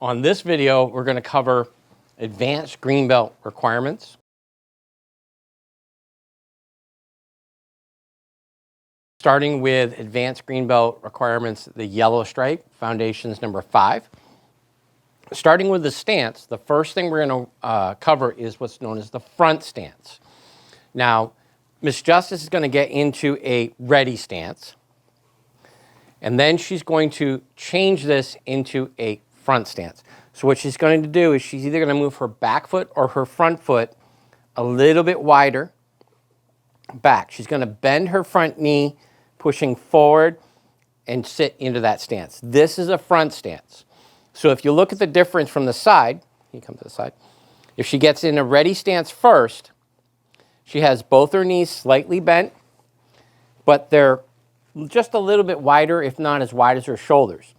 On this video, we're going to cover advanced green belt requirements. Starting with advanced green belt requirements, the yellow stripe, foundations number 5. Starting with the stance, the first thing we're going to cover is what's known as the front stance. Now, Miss Justice is going to get into a ready stance, and then she's going to change this into a front stance. So what she's going to do is she's either going to move her back foot or her front foot a little bit wider back. She's going to bend her front knee, pushing forward, and sit into that stance. This is a front stance. So if you look at the difference from the side, you come to the side, if she gets in a ready stance first, she has both her knees slightly bent, but they're just a little bit wider, if not as wide as her shoulders.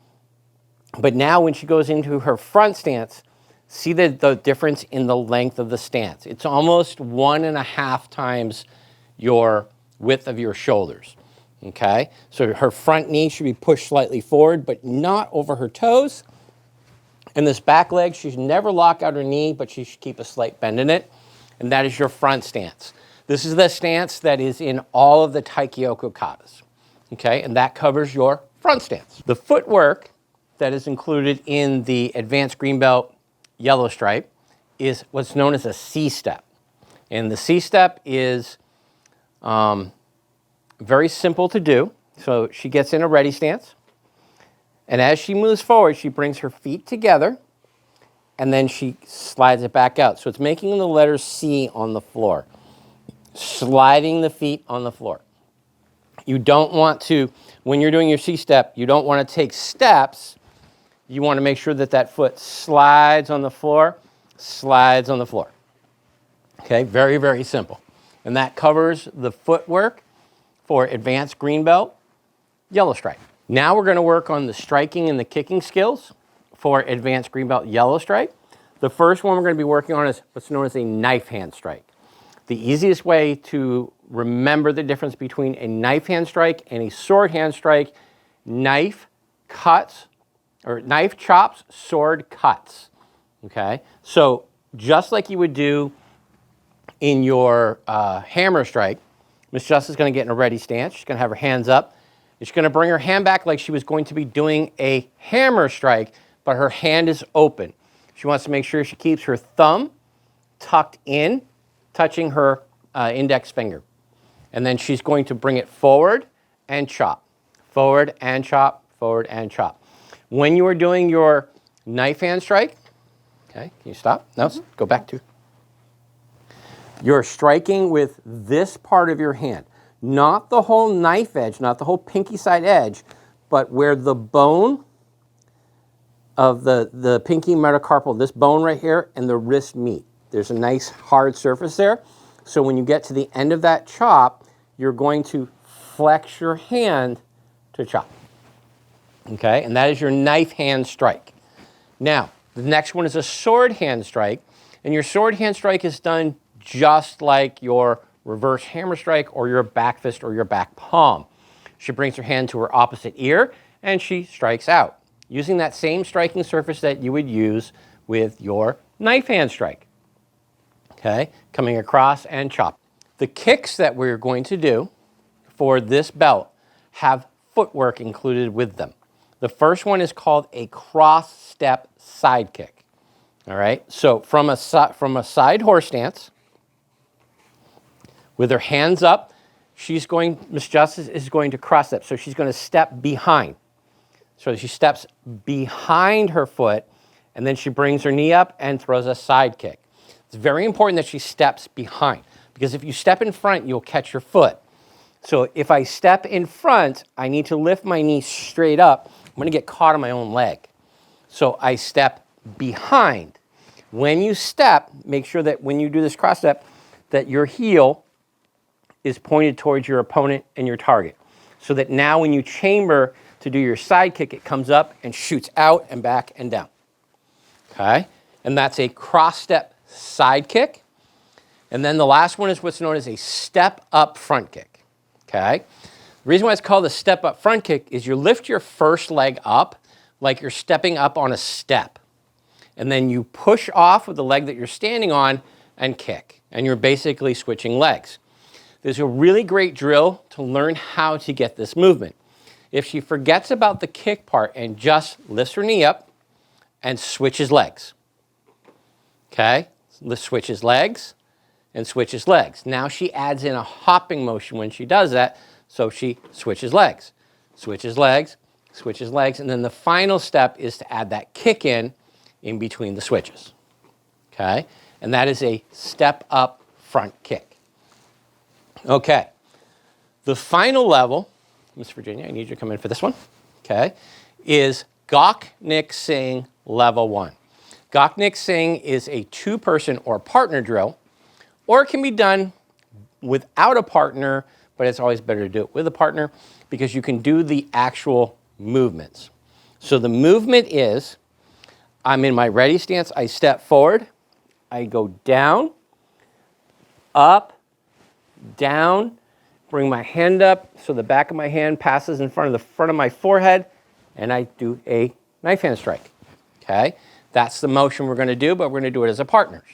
But now when she goes into her front stance, see the difference in the length of the stance. It's almost 1.5 times your width of your shoulders. Okay, so her front knee should be pushed slightly forward, but not over her toes. And this back leg, she should never lock out her knee, but she should keep a slight bend in it. And that is your front stance. This is the stance that is in all of the Taikyoku katas. Okay, and that covers your front stance. The footwork that is included in the advanced green belt yellow stripe is what's known as a C-step. And the C-step is very simple to do. So she gets in a ready stance, and as she moves forward, she brings her feet together, and then she slides it back out. So it's making the letter C on the floor, sliding the feet on the floor. You don't want to, when you're doing your C-step, you don't want to take steps. You want to make sure that that foot slides on the floor, slides on the floor. Okay, very, very simple. And that covers the footwork for advanced green belt yellow stripe. Now we're going to work on the striking and the kicking skills for advanced green belt yellow stripe. The first one we're going to be working on is what's known as a knife hand strike. The easiest way to remember the difference between a knife hand strike and a sword hand strike: knife cuts, or knife chops, sword cuts. Okay, so just like you would do in your hammer strike, Miss Justice is going to get in a ready stance. She's going to have her hands up. She's going to bring her hand back like she was going to be doing a hammer strike, but her hand is open. She wants to make sure she keeps her thumb tucked in, touching her index finger. And then she's going to bring it forward and chop, forward and chop, forward and chop. When you are doing your knife hand strike, okay, can you stop? No, go back to. You're striking with this part of your hand, not the whole knife edge, not the whole pinky side edge, but where the bone of the pinky metacarpal, this bone right here, and the wrist meet. There's a nice hard surface there. So when you get to the end of that chop, you're going to flex your hand to chop. Okay, and that is your knife hand strike. Now, the next one is a sword hand strike, and your sword hand strike is done just like your reverse hammer strike or your back fist or your back palm. She brings her hand to her opposite ear and she strikes out, using that same striking surface that you would use with your knife hand strike. Okay, coming across and chop. The kicks that we're going to do for this belt have footwork included with them. The first one is called a cross-step side kick. All right, so from a side horse stance, with her hands up, Miss Justice is going to cross step. So she's going to step behind. So she steps behind her foot, and then she brings her knee up and throws a side kick. It's very important that she steps behind, because if you step in front, you'll catch your foot. So if I step in front, I need to lift my knee straight up. I'm going to get caught on my own leg. So I step behind. When you step, make sure that when you do this cross step, that your heel is pointed towards your opponent and your target, so that now when you chamber to do your side kick, it comes up and shoots out and back and down. Okay, and that's a cross step side kick. And then the last one is what's known as a step up front kick. Okay, the reason why it's called a step up front kick is you lift your first leg up like you're stepping up on a step. and then you push off with the leg that you're standing on and kick. And you're basically switching legs. There's a really great drill to learn how to get this movement. If she forgets about the kick part and just lifts her knee up and switches legs. Okay? Switches legs and switches legs. Now she adds in a hopping motion when she does that, so she switches legs, switches legs, switches legs, and then the final step is to add that kick in between the switches. Okay? And that is a step up front kick. Okay. The final level, Miss Virginia, I need you to come in for this one, okay, is Gok Nik Sing Level 1. Gok Nik Sing is a two-person or partner drill, or it can be done without a partner, but it's always better to do it with a partner because you can do the actual movements. So the movement is, I'm in my ready stance, I step forward, I go down, up, down, bring my hand up so the back of my hand passes in front of my forehead, and I do a knife hand strike. Okay? That's the motion we're going to do, but we're going to do it as a partners.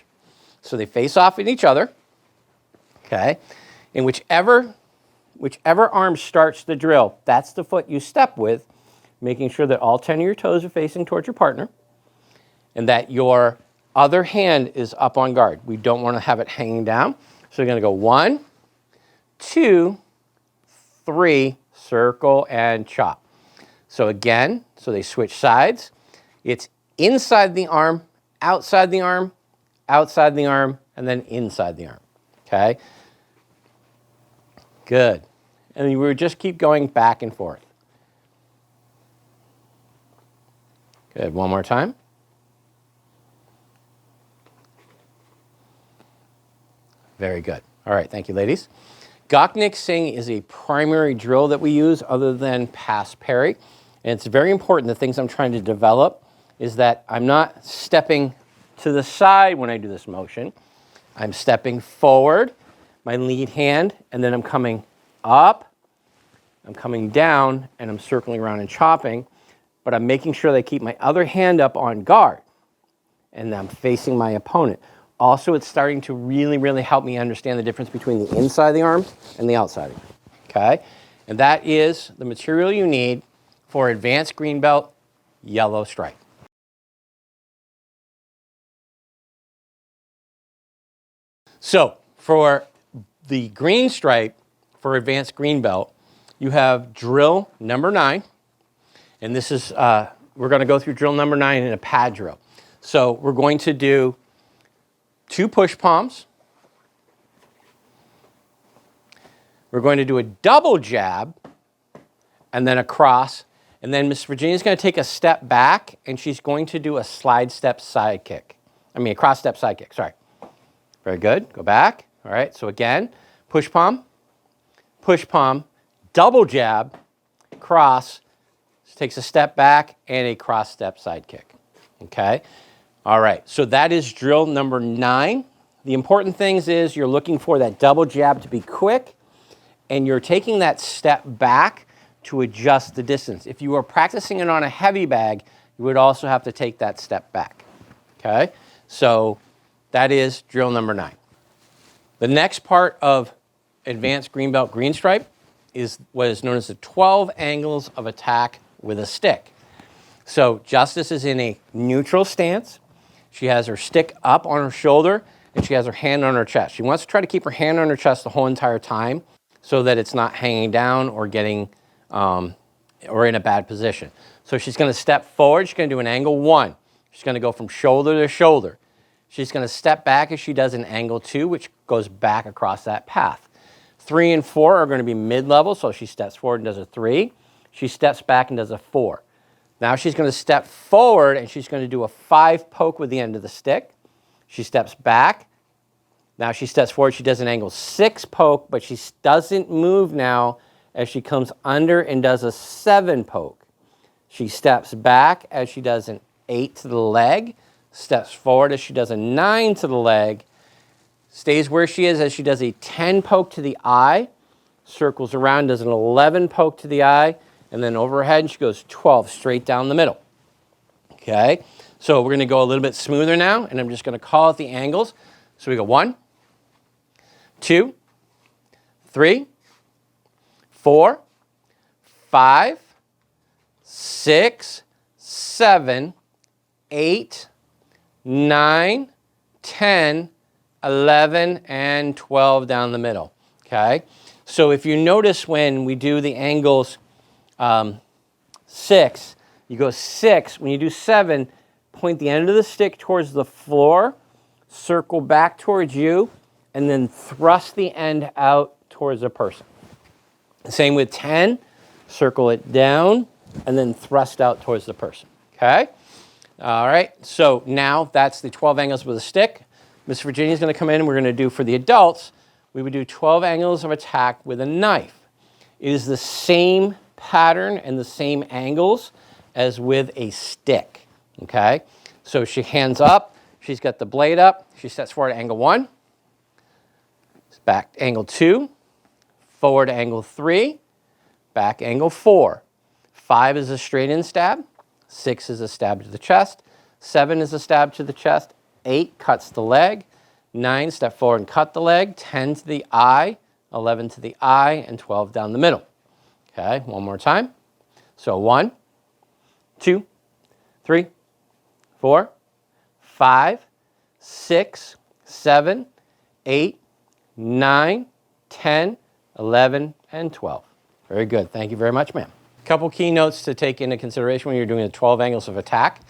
So they face off at each other. Okay? And whichever arm starts the drill, that's the foot you step with, making sure that all 10 of your toes are facing towards your partner and that your other hand is up on guard. We don't want to have it hanging down. So we're going to go 1, 2, 3, circle, and chop. So again, so they switch sides. It's inside the arm, outside the arm, outside the arm, and then inside the arm. Okay? Good. And we would just keep going back and forth. Good. One more time. Very good. All right. Thank you, ladies. Gok Nik Sing is a primary drill that we use other than pass parry. And it's very important, the things I'm trying to develop is that I'm not stepping to the side when I do this motion. I'm stepping forward, my lead hand, and then I'm coming up, I'm coming down, and I'm circling around and chopping, but I'm making sure that I keep my other hand up on guard, and I'm facing my opponent. Also, it's starting to really, really help me understand the difference between the inside of the arm and the outside of the arm, okay? And that is the material you need for advanced green belt, yellow stripe. So, for the green stripe, for advanced green belt, you have drill number 9, and this is, we're going to go through drill number 9 in a pad drill. So, we're going to do 2 push palms. We're going to do a double jab and then a cross. And then Miss Virginia's going to take a step back and she's going to do a slide step side kick. A cross step side kick, sorry. Very good. Go back. All right. So again, push palm, double jab, cross, takes a step back and a cross step side kick. Okay. All right, so that is drill number 9. The important things is you're looking for that double jab to be quick, and you're taking that step back to adjust the distance. If you were practicing it on a heavy bag, you would also have to take that step back. Okay, so that is drill number 9. The next part of advanced green belt green stripe is what is known as the 12 angles of attack with a stick. So Justice is in a neutral stance. She has her stick up on her shoulder, and she has her hand on her chest. She wants to try to keep her hand on her chest the whole entire time so that it's not hanging down or getting, or in a bad position. So she's going to step forward. She's going to do an angle 1. She's going to go from shoulder to shoulder. She's going to step back as she does an angle 2, which goes back across that path. 3 and 4 are going to be mid-level, so she steps forward and does a 3. She steps back and does a 4. Now she's going to step forward and she's going to do a 5 poke with the end of the stick. She steps back. Now she steps forward. She does an angle 6 poke, but she doesn't move now as she comes under and does a 7 poke. She steps back as she does an 8 to the leg, steps forward as she does a 9 to the leg, stays where she is as she does a 10 poke to the eye, circles around, does an 11 poke to the eye, and then overhead, she goes 12 straight down the middle. Okay? So we're going to go a little bit smoother now, and I'm just going to call out the angles. So we go 1, 2, 3, 4, 5, 6, 7, 8, 9, 10, 11, and 12 down the middle, okay? So if you notice when we do the angles 6, you go 6. When you do 7, point the end of the stick towards the floor, circle back towards you, and then thrust the end out towards the person. Same with 10, circle it down, and then thrust out towards the person, okay? All right, so now that's the 12 angles with a stick. Miss Virginia's going to come in, and we're going to do, for the adults, we would do 12 angles of attack with a knife. It is the same pattern and the same angles as with a stick, okay? So she hands up, she's got the blade up, she steps forward to angle 1, back angle 2, forward to angle 3, back angle 4. 5 is a straight in stab, 6 is a stab to the chest, 7 is a stab to the chest, 8 cuts the leg, 9 step forward and cut the leg, 10 to the eye, 11 to the eye, and 12 down the middle. Okay, one more time. So 1, 2, 3, 4, 5, 6, 7, 8, 9, 10, 11, and 12. Very good. Thank you very much, ma'am. A couple key notes to take into consideration when you're doing the 12 angles of attack.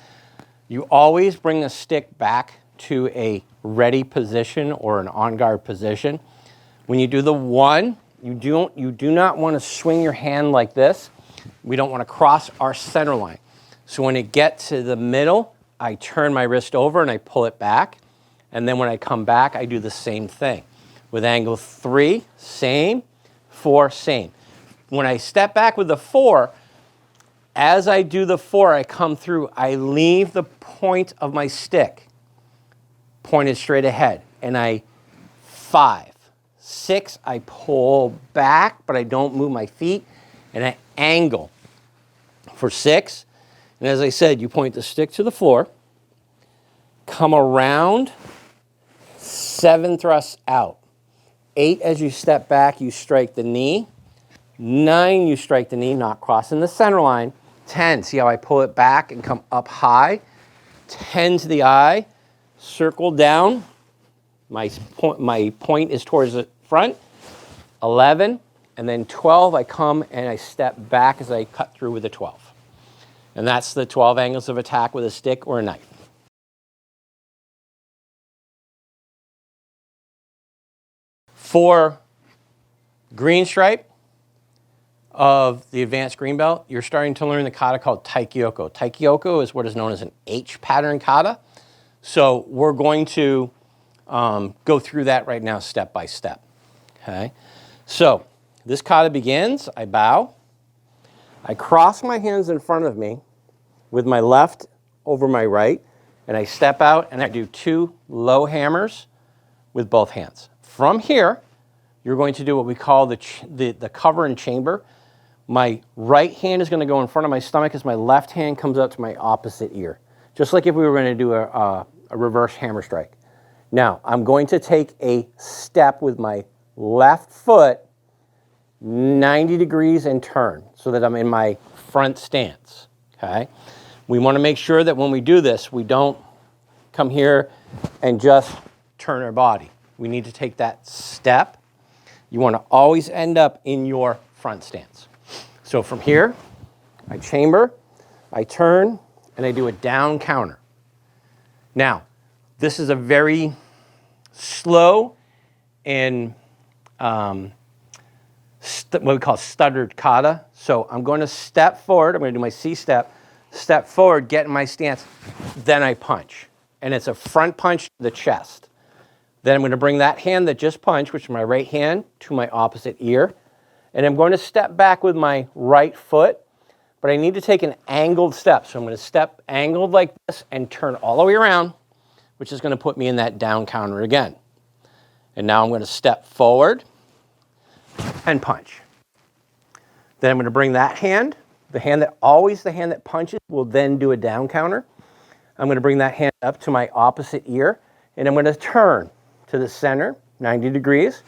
You always bring the stick back to a ready position or an on-guard position. When you do the 1, you do not want to swing your hand like this. We don't want to cross our center line. So when it gets to the middle, I turn my wrist over and I pull it back. And then when I come back, I do the same thing. With angle 3, same. 4, same. When I step back with the 4, as I do the 4, I come through, I leave the point of my stick pointed straight ahead. And 5, 6, I pull back, but I don't move my feet. And I angle for 6. And as I said, you point the stick to the floor, come around, 7 thrusts out. 8, as you step back, you strike the knee. 9, you strike the knee, not crossing the center line. 10, see how I pull it back and come up high. 10 to the eye, circle down. My point is towards the front. 11, and then 12, I come and I step back as I cut through with a 12. And that's the 12 angles of attack with a stick or a knife. For green stripe of the advanced green belt, you're starting to learn the kata called Taikyoko. Taikyoko is what is known as an H pattern kata. So we're going to go through that right now step by step. Okay. So this kata begins, I bow, I cross my hands in front of me with my left over my right, and I step out and I do 2 low hammers with both hands. From here, you're going to do what we call the cover and chamber. My right hand is going to go in front of my stomach as my left hand comes up to my opposite ear, just like if we were going to do a reverse hammer strike. Now, I'm going to take a step with my left foot 90 degrees and turn so that I'm in my front stance, okay? We want to make sure that when we do this, we don't come here and just turn our body. We need to take that step. You want to always end up in your front stance. So from here, I chamber, I turn, and I do a down counter. Now, this is a very slow and what we call stuttered kata. So I'm going to step forward. I'm going to do my C step, step forward, get in my stance, then I punch. And it's a front punch to the chest. Then I'm going to bring that hand that just punched, which is my right hand, to my opposite ear. And I'm going to step back with my right foot, but I need to take an angled step. So I'm going to step angled like this and turn all the way around, which is going to put me in that down counter again. And now I'm going to step forward and punch. Then I'm going to bring that hand, the hand that punches will then do a down counter. I'm going to bring that hand up to my opposite ear, and I'm going to turn to the center, 90 degrees,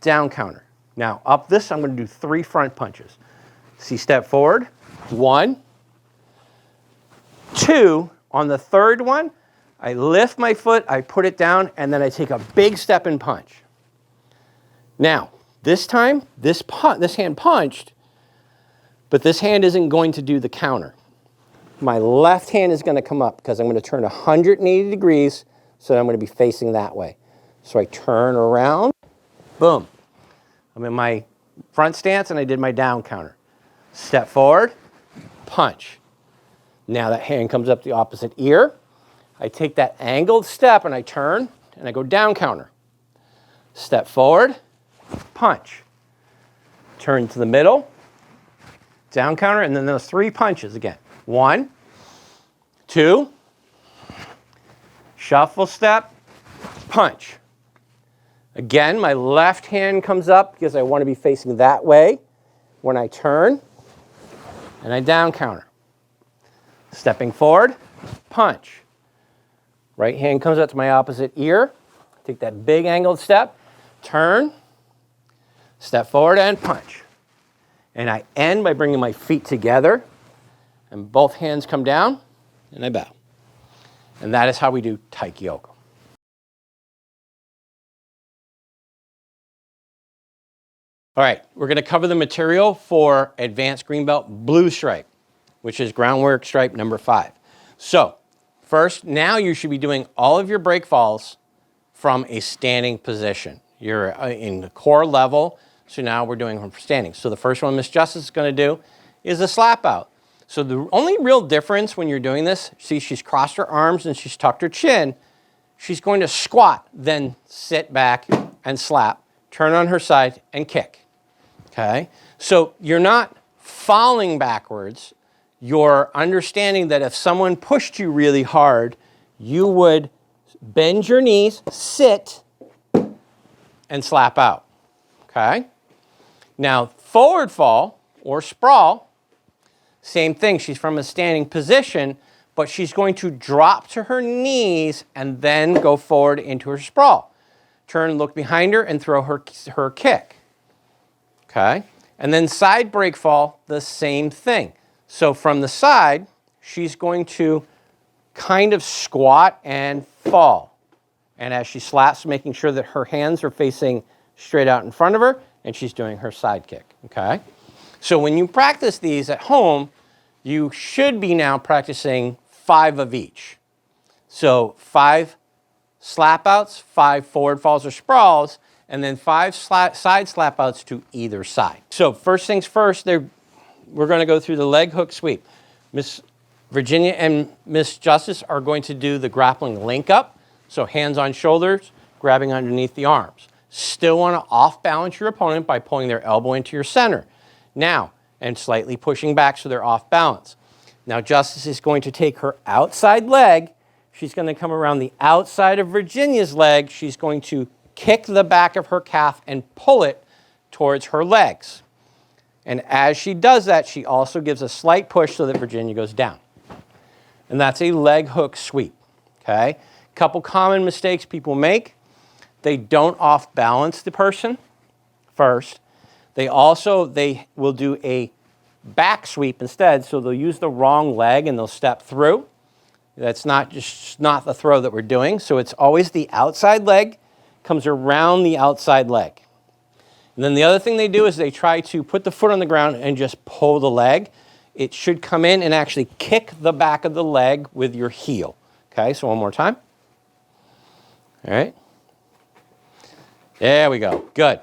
down counter. Now, up this, I'm going to do 3 front punches. See, step forward, 1, 2. On the third one, I lift my foot, I put it down, and then I take a big step and punch. Now, this time, this hand punched, but this hand isn't going to do the counter. My left hand is going to come up because I'm going to turn 180 degrees, so I'm going to be facing that way. So I turn around, boom. I'm in my front stance and I did my down counter. Step forward, punch. Now that hand comes up the opposite ear. I take that angled step and I turn and I go down counter. Step forward, punch. Turn to the middle, down counter, and then those 3 punches again. 1, 2, shuffle step, punch. Again, my left hand comes up because I want to be facing that way when I turn, and I down counter. Stepping forward, punch. Right hand comes up to my opposite ear, take that big angled step, turn, step forward and punch. And I end by bringing my feet together, and both hands come down, and I bow. And that is how we do Taikyoku. All right, we're going to cover the material for Advanced Green Belt Blue Stripe, which is groundwork stripe number 5. So, first, now you should be doing all of your break falls from a standing position. You're in the core level, so now we're doing them from standing. So the first one Miss Justice is going to do is a slap out. So the only real difference when you're doing this, see she's crossed her arms and she's tucked her chin. She's going to squat, then sit back and slap, turn on her side and kick. Okay? So you're not falling backwards. You're understanding that if someone pushed you really hard, you would bend your knees, sit, and slap out. Okay? Now, forward fall or sprawl, same thing. She's from a standing position, but she's going to drop to her knees and then go forward into her sprawl. Turn, look behind her, and throw her kick. Okay? And then side break fall, the same thing. So from the side, she's going to kind of squat and fall. And as she slaps, making sure that her hands are facing straight out in front of her, and she's doing her side kick. Okay? So when you practice these at home, you should be now practicing 5 of each. So 5 slap outs, 5 forward falls or sprawls, and then 5 side slap outs to either side. So first things first, we're going to go through the leg hook sweep. Miss Virginia and Miss Justice are going to do the grappling link up. So hands on shoulders, grabbing underneath the arms. Still want to off balance your opponent by pulling their elbow into your center. Now, and slightly pushing back so they're off balance. Now Justice is going to take her outside leg. She's going to come around the outside of Virginia's leg. She's going to kick the back of her calf and pull it towards her legs. And as she does that, she also gives a slight push so that Virginia goes down. And that's a leg hook sweep. Okay? Couple common mistakes people make. They don't off balance the person first. They will do a back sweep instead, so they'll use the wrong leg and they'll step through. That's not the throw that we're doing. So it's always the outside leg comes around the outside leg. And then the other thing they do is they try to put the foot on the ground and just pull the leg. It should come in and actually kick the back of the leg with your heel. Okay, so one more time. All right. There we go. Good.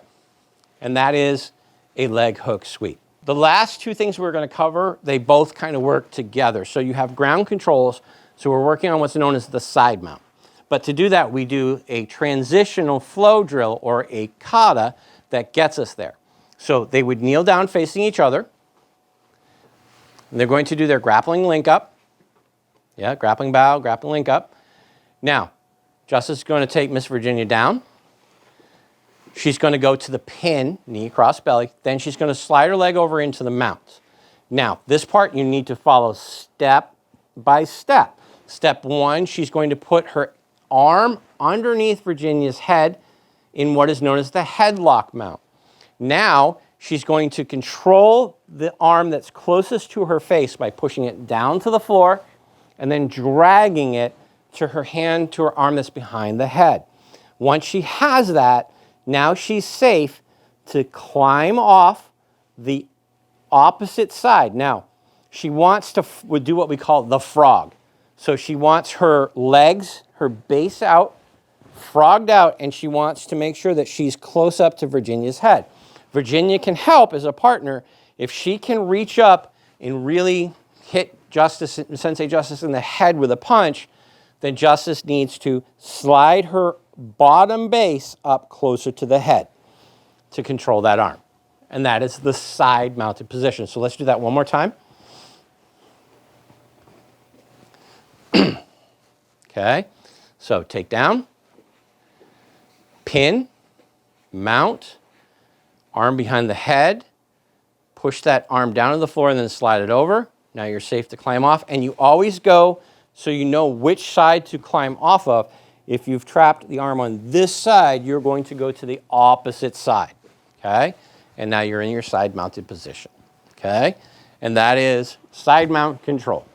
And that is a leg hook sweep. The last 2 things we're going to cover, they both kind of work together. So you have ground controls. So we're working on what's known as the side mount. But to do that, we do a transitional flow drill or a kata that gets us there. So they would kneel down facing each other. And they're going to do their grappling link up. Yeah, grappling bow, grappling link up. Now, Justice is going to take Miss Virginia down. She's going to go to the pin, knee across belly. Then she's going to slide her leg over into the mount. Now, this part you need to follow step by step. Step one, she's going to put her arm underneath Virginia's head in what is known as the headlock mount. Now, she's going to control the arm that's closest to her face by pushing it down to the floor and then dragging it to her hand, to her arm that's behind the head. Once she has that, now she's safe to climb off the opposite side. Now, she wants to would do what we call the frog. So she wants her legs, her base out, frogged out, and she wants to make sure that she's close up to Virginia's head. Virginia can help as a partner if she can reach up and really hit Sensei Justice in the head with a punch. Then Justice needs to slide her bottom base up closer to the head to control that arm. And that is the side mounted position. So let's do that one more time. Okay, so take down, pin, mount, arm behind the head, push that arm down to the floor and then slide it over. Now you're safe to climb off, and you always go so you know which side to climb off of. If you've trapped the arm on this side, you're going to go to the opposite side, okay? And now you're in your side mounted position, okay? And that is side mount control.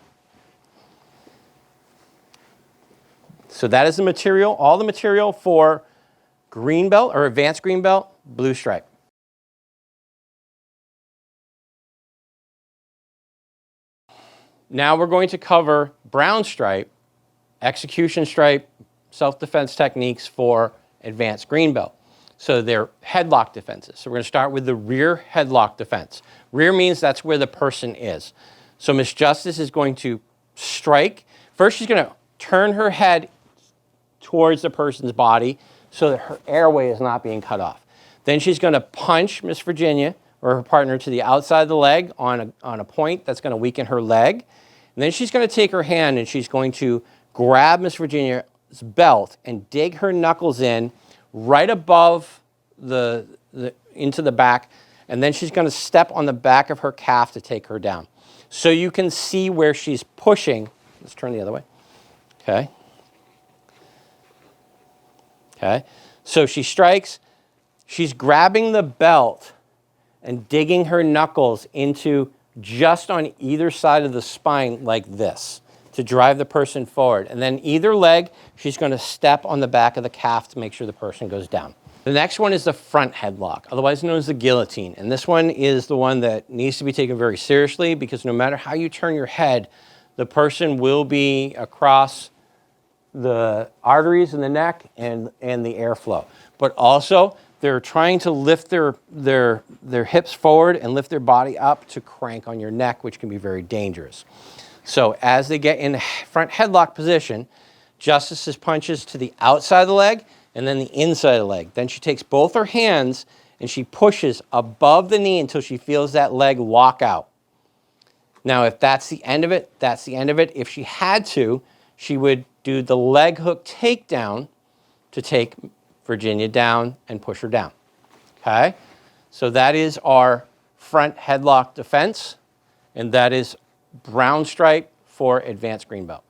So that is the material, all the material for green belt or advanced green belt, blue stripe. Now we're going to cover brown stripe, execution stripe, self-defense techniques for advanced green belt. So they're headlock defenses. So we're going to start with the rear headlock defense. Rear means that's where the person is. So Miss Justice is going to strike. First, she's going to turn her head towards the person's body so that her airway is not being cut off. Then she's going to punch Miss Virginia or her partner to the outside of the leg on a point that's going to weaken her leg. And then she's going to take her hand and she's going to grab Miss Virginia's belt and dig her knuckles in right above into the back. And then she's going to step on the back of her calf to take her down. So you can see where she's pushing. Let's turn the other way. Okay. Okay. So she strikes. She's grabbing the belt and digging her knuckles into just on either side of the spine like this to drive the person forward. And then either leg, she's going to step on the back of the calf to make sure the person goes down. The next one is the front headlock, otherwise known as the guillotine. And this one is the one that needs to be taken very seriously because no matter how you turn your head, the person will be across the arteries in the neck and the airflow. But also, they're trying to lift their hips forward and lift their body up to crank on your neck, which can be very dangerous. So as they get in the front headlock position, Justice's punches to the outside of the leg and then the inside of the leg. Then she takes both her hands and she pushes above the knee until she feels that leg lock out. Now, if that's the end of it, that's the end of it. If she had to, she would do the leg hook takedown to take Virginia down and push her down. Okay? So that is our front headlock defense, and that is brown stripe for advanced green belt.